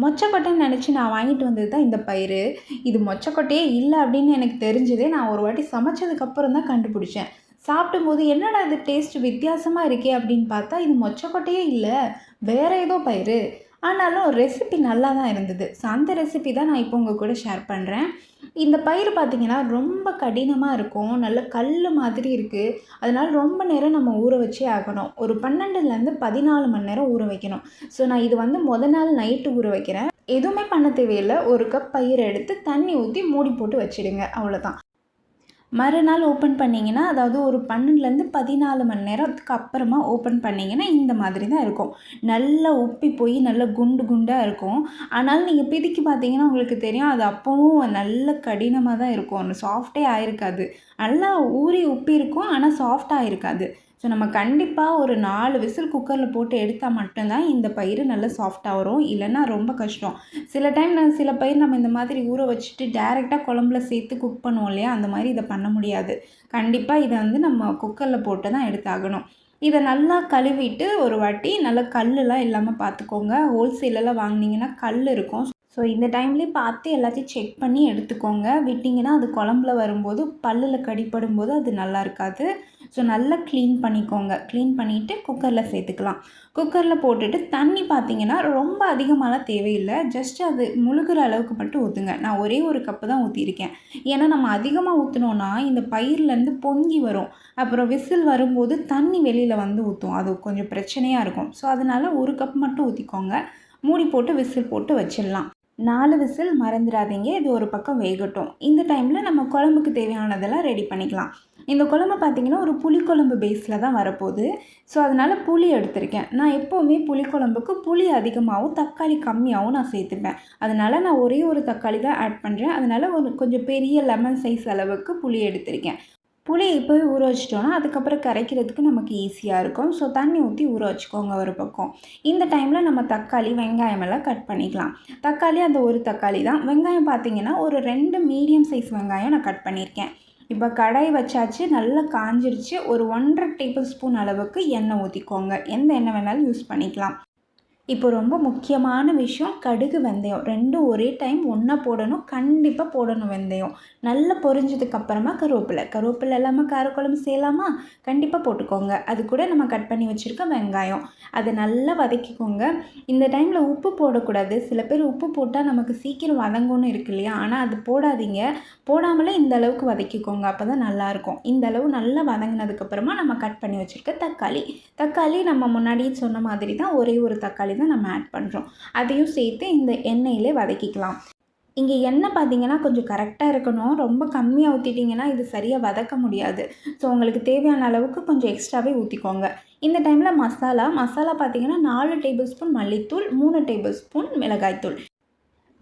மொச்சக்கொட்டைன்னு நினச்சி நான் வாங்கிட்டு வந்தது தான் இந்த பயிறு. இது மொச்சக்கொட்டையே இல்ல அப்படின்னு எனக்கு தெரிஞ்சதே நான் ஒரு வாட்டி சமைச்சதுக்கப்புறம் தான் கண்டுபிடிச்சேன். சாப்பிடும்போது என்னடா இது டேஸ்ட் வித்தியாசமா இருக்கே அப்படின்னு பார்த்தா, இது மொச்சக்கொட்டையே இல்ல. வேற ஏதோ பயிறு. ஆனாலும் ரெசிபி நல்லா தான் இருந்தது. ஸோ அந்த ரெசிபி தான் நான் இப்போ உங்க கூட ஷேர் பண்றேன். இந்த பயிறு பார்த்தீங்கன்னா, ரொம்ப கடினமா இருக்கும். நல்ல கல்லு மாதிரி இருக்கு. அதனால ரொம்ப நேரம் நம்ம ஊற வச்சே ஆகணும். ஒரு 12லேருந்து 14 மணி நேரம் ஊற வைக்கணும். ஸோ நான் இது வந்து நாள் நைட்டு ஊற வைக்கிறேன். எதுவுமே பண்ண தேவையில்ல. 1 கப் பயிர எடுத்து தண்ணி ஊத்தி மூடி போட்டு வச்சுடுங்க. அவ்வளோதான். மறுநாள் ஓப்பன் பண்ணிங்கன்னா, அதாவது ஒரு 12லேருந்து 14 மணி நேரத்துக்கு அப்புறமா ஓப்பன் பண்ணிங்கன்னா, இந்த மாதிரி தான் இருக்கும். நல்லா உப்பி போய் நல்லா குண்டு குண்டா இருக்கும். ஆனாலும் நீங்கள் பிதுக்கி பார்த்தீங்கன்னா உங்களுக்கு தெரியும், அது அப்பவும் நல்ல கடினமா தான் இருக்கும். சாஃப்ட்டே ஆயிருக்காது. நல்லா ஊறி உப்பி இருக்கும். ஆனால் சாஃப்ட்டா ஆயிருக்காது. ஸோ நம்ம கண்டிப்பாக ஒரு 4 விசில் குக்கரில் போட்டு எடுத்தால் மட்டும்தான் இந்த பயிறு நல்லா சாஃப்ட்டாக வரும். இல்லைன்னா ரொம்ப கஷ்டம். சில பயிர் நம்ம இந்த மாதிரி ஊற வச்சுட்டு டேரெக்டாக குழம்புல சேர்த்து குக் பண்ணுவோம் இல்லையா? அந்த மாதிரி இதை பண்ண முடியாது. கண்டிப்பாக இதை வந்து நம்ம குக்கரில் போட்டு தான் எடுத்தாகணும். இதை நல்லா கழுவிட்டு ஒரு வாட்டி நல்லா கல்லுலாம் இல்லாமல் பார்த்துக்கோங்க. ஹோல்சேலெல்லாம் வாங்கினீங்கன்னா கல் இருக்கும். ஸோ இந்த டைம்லேயே பார்த்து எல்லாத்தையும் செக் பண்ணி எடுத்துக்கோங்க. விட்டிங்கன்னா அது குழம்புல வரும்போது பல்லில் கடிப்படும்போது அது நல்லா இருக்காது. ஸோ நல்லா க்ளீன் பண்ணிக்கோங்க. க்ளீன் பண்ணிவிட்டு குக்கரில் சேர்த்துக்கலாம். குக்கரில் போட்டுட்டு தண்ணி பார்த்தீங்கன்னா ரொம்ப அதிகமாகலாம் தேவையில்லை. ஜஸ்ட் அது முழுகிற அளவுக்கு மட்டும் ஊற்றுங்க. நான் ஒரே ஒரு கப்பு தான் ஊற்றிருக்கேன். ஏன்னா நம்ம அதிகமாக ஊற்றினோன்னா இந்த பயிர்லேருந்து பொங்கி வரும். அப்புறம் விசில் வரும்போது தண்ணி வெளியில் வந்து ஊற்றும். அது கொஞ்சம் பிரச்சனையாக இருக்கும். ஸோ அதனால் ஒரு கப் மட்டும் ஊற்றிக்கோங்க. மூடி போட்டு விசில் போட்டு வச்சிடலாம். 4 விசில் மறந்துடாதீங்க. இது ஒரு பக்கம் வேகட்டும். இந்த டைமில் நம்ம குழம்புக்கு தேவையானதெல்லாம் ரெடி பண்ணிக்கலாம். இந்த குழம்பு பார்த்திங்கன்னா ஒரு புளிக்குழம்பு பேஸில் தான் வரப்போகுது. ஸோ அதனால் புளி எடுத்திருக்கேன். நான் எப்போவுமே புளிக்குழம்புக்கு புளி அதிகமாகவும் தக்காளி கம்மியாகவும் நான் சேர்த்துப்பேன். அதனால் நான் ஒரே ஒரு தக்காளி தான் ஆட் பண்ணுறேன். அதனால் கொஞ்சம் பெரிய லெமன் சைஸ் அளவுக்கு புளி எடுத்திருக்கேன். புளியை இப்போவே ஊற வச்சிட்டோன்னா அதுக்கப்புறம் கரைக்கிறதுக்கு நமக்கு ஈஸியாக இருக்கும். ஸோ தண்ணி ஊற்றி ஊற வச்சுக்கோங்க ஒரு பக்கம். இந்த டைமில் நம்ம தக்காளி, வெங்காயம் எல்லாம் கட் பண்ணிக்கலாம். தக்காளி அந்த ஒரு தக்காளி தான். வெங்காயம் பார்த்திங்கன்னா ஒரு 2 மீடியம் சைஸ் வெங்காயம் நான் கட் பண்ணியிருக்கேன். இப்போ கடாய் வச்சாச்சு, நல்லா காஞ்சிருச்சு. ஒரு 1½ டேபிள் ஸ்பூன் அளவுக்கு எண்ணெய் ஊற்றிக்கோங்க. எந்த எண்ணெய் வேணாலும் யூஸ் பண்ணிக்கலாம். இப்போ ரொம்ப முக்கியமான விஷயம் கடுகு, வெந்தயம் 2ம் ஒரே டைம் ஒன்றா போடணும். கண்டிப்பாக போடணும் வெந்தயம். நல்லா பொரிஞ்சதுக்கப்புறமா கருவேப்பிலை இல்லாமல் காரக்குழம்பு செய்யலாமா? கண்டிப்பாக போட்டுக்கோங்க. அது கூட நம்ம கட் பண்ணி வச்சுருக்க வெங்காயம் அதை நல்லா வதக்கிக்கோங்க. இந்த டைமில் உப்பு போடக்கூடாது. சில பேர் உப்பு போட்டால் நமக்கு சீக்கிரம் வதங்கும்னு இருக்கு இல்லையா? ஆனால் அது போடாதீங்க. போடாமலே இந்த அளவுக்கு வதக்கிக்கோங்க. அப்போ தான் நல்லாயிருக்கும். இந்த அளவு நல்லா வதங்கினதுக்கப்புறமா நம்ம கட் பண்ணி வச்சுருக்க தக்காளி நம்ம முன்னாடியே சொன்ன மாதிரி தான் ஒரே ஒரு தக்காளி தான் நம்ம ஆட் பண்ணுறோம். அதையும் சேர்த்து இந்த எண்ணெயிலே வதக்கிக்கலாம். இங்கே எண்ணெய் பார்த்தீங்கன்னா கொஞ்சம் கரெக்டாக இருக்கணும். ரொம்ப கம்மியாக ஊற்றிட்டிங்கன்னா இது சரியாக வதக்க முடியாது. ஸோ உங்களுக்கு தேவையான அளவுக்கு கொஞ்சம் எக்ஸ்ட்ராவே ஊற்றிக்கோங்க. இந்த டைமில் மசாலா பார்த்தீங்கன்னா 4 டேபிள் ஸ்பூன் மல்லித்தூள், 3 டேபிள் ஸ்பூன் மிளகாய்த்தூள்.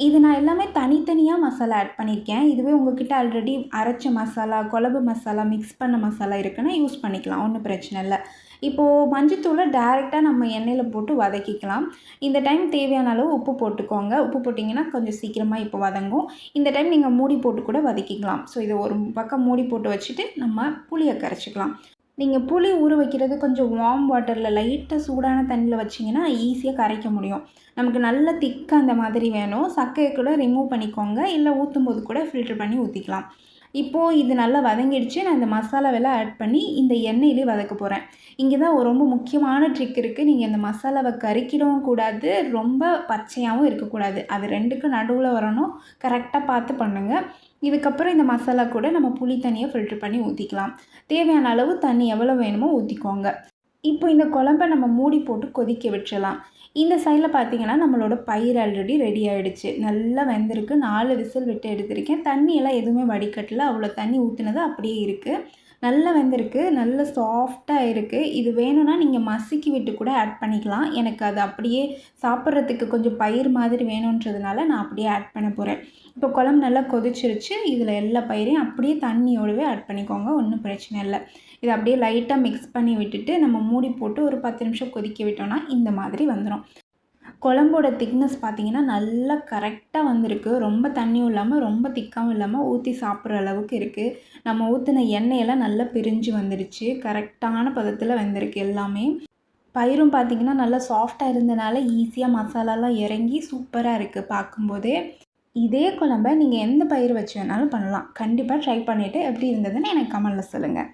இது நான் எல்லாமே தனித்தனியாக மசாலா ஆட் பண்ணியிருக்கேன். இதுவே உங்கள்கிட்ட ஆல்ரெடி அரைச்ச மசாலா, குழம்பு மசாலா, மிக்ஸ் பண்ண மசாலா இருக்குன்னா யூஸ் பண்ணிக்கலாம். ஒன்றும் பிரச்சனை இல்லை. இப்போது மஞ்சத்தூளை டேரெக்டாக நம்ம எண்ணெயில் போட்டு வதக்கிக்கலாம். இந்த டைம் தேவையான அளவு உப்பு போட்டுக்கோங்க. உப்பு போட்டிங்கன்னா கொஞ்சம் சீக்கிரமாக இப்போ வதங்கும். இந்த டைம் நீங்கள் மூடி போட்டு கூட வதக்கிக்கலாம். ஸோ இதை ஒரு பக்கம் மூடி போட்டு வச்சுட்டு நம்ம புளியை கரைச்சிக்கலாம். நீங்கள் புளி ஊற வைக்கிறது கொஞ்சம் வார்ம் வாட்டரில் லைட்டாக சூடான தண்ணியில் வச்சிங்கன்னா ஈஸியாக கரைக்க முடியும். நமக்கு நல்ல திக்காக அந்த மாதிரி வேணும். சக்கையை கூட ரிமூவ் பண்ணிக்கோங்க. இல்லை ஊற்றும்போது கூட ஃபில்டர் பண்ணி ஊற்றிக்கலாம். இப்போது இது நல்லா வதங்கிடுச்சு. நான் இந்த மசாலாவெல்லாம் ஆட் பண்ணி இந்த எண்ணெயிலே வதக்க போகிறேன். இங்கே தான் ஒரு ரொம்ப முக்கியமான ட்ரிக் இருக்குது. நீங்கள் இந்த மசாலாவை கறிக்கிடவும் கூடாது, ரொம்ப பச்சையாகவும் இருக்கக்கூடாது. அது 2க்கும் நடுவில் வரணும். கரெக்டாக பார்த்து பண்ணுங்கள். இதுக்கப்புறம் இந்த மசாலா கூட நம்ம புளி தண்ணியை ஃபில்டர் பண்ணி ஊற்றிக்கலாம். தேவையான அளவு தண்ணி எவ்வளோ வேணுமோ ஊற்றிக்கோங்க. இப்போ இந்த குழம்ப நம்ம மூடி போட்டு கொதிக்க விட்டுறலாம். இந்த சைடில் பார்த்தீங்கன்னா நம்மளோட பயிர் ஆல்ரெடி ரெடி ஆகிடுச்சு. நல்லா வெந்திருக்கு. 4 விசில் விட்டு எடுத்திருக்கேன். தண்ணியெல்லாம் எதுவுமே வடிகட்டல. அவ்வளோ தண்ணி ஊற்றினது அப்படியே இருக்குது. நல்லா வெந்திருக்கு. நல்ல சாஃப்டாக இருக்குது. இது வேணும்னா நீங்கள் மசிக்கி விட்டு கூட ஆட் பண்ணிக்கலாம். எனக்கு அது அப்படியே சாப்பிட்றதுக்கு கொஞ்சம் பயிர் மாதிரி வேணுன்றதுனால நான் அப்படியே ஆட் பண்ண போகிறேன். இப்போ குழம்பு நல்லா கொதிச்சிருச்சு. இதில் எல்லா பயிரையும் அப்படியே தண்ணியோடவே ஆட் பண்ணிக்கோங்க. ஒன்றும் பிரச்சனை இல்லை. இதை அப்படியே லைட்டாக மிக்ஸ் பண்ணி விட்டுட்டு நம்ம மூடி போட்டு ஒரு 10 நிமிஷம் கொதிக்க விட்டோம்னா இந்த மாதிரி வந்துடும். குழம்போட திக்னஸ் பார்த்தீங்கன்னா நல்லா கரெக்டாக வந்திருக்கு. ரொம்ப தண்ணியும் இல்லாமல் ரொம்ப திக்காகவும் இல்லாமல் ஊற்றி சாப்பிட்ற அளவுக்கு இருக்குது. நம்ம ஊற்றின எண்ணெயெல்லாம் நல்லா பிரிஞ்சு வந்துடுச்சு. கரெக்டான பதத்தில் வெந்திருக்கு எல்லாமே. பயிரும் பார்த்திங்கன்னா நல்லா சாஃப்டாக இருந்தனால ஈஸியாக மசாலாலாம் இறங்கி சூப்பராக இருக்குது பார்க்கும்போதே. இதே குழம்ப நீங்கள் எந்த பயிர் வச்சு வேணாலும் பண்ணலாம். கண்டிப்பாக ட்ரை பண்ணிவிட்டு எப்படி இருந்ததுன்னு எனக்கு கமெண்ட்டில் சொல்லுங்கள்.